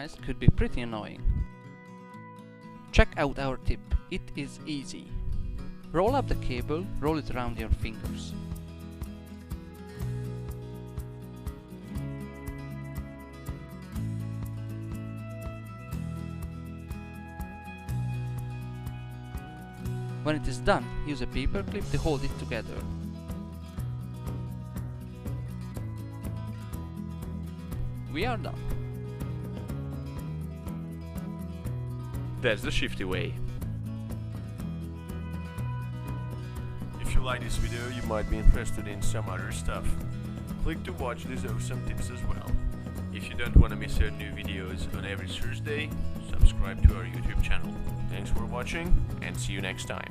disorganized could be pretty annoying. Check out our tip, it is easy. Roll up the cable, roll it around your fingers. When it is done, use a paper clip to hold it together. We are done. That's the Shifty way. If you like this video, you might be interested in some other stuff. Click to watch these awesome tips as well. If you don't want to miss our new videos on every Thursday, subscribe to our YouTube channel. Thanks for watching and see you next time.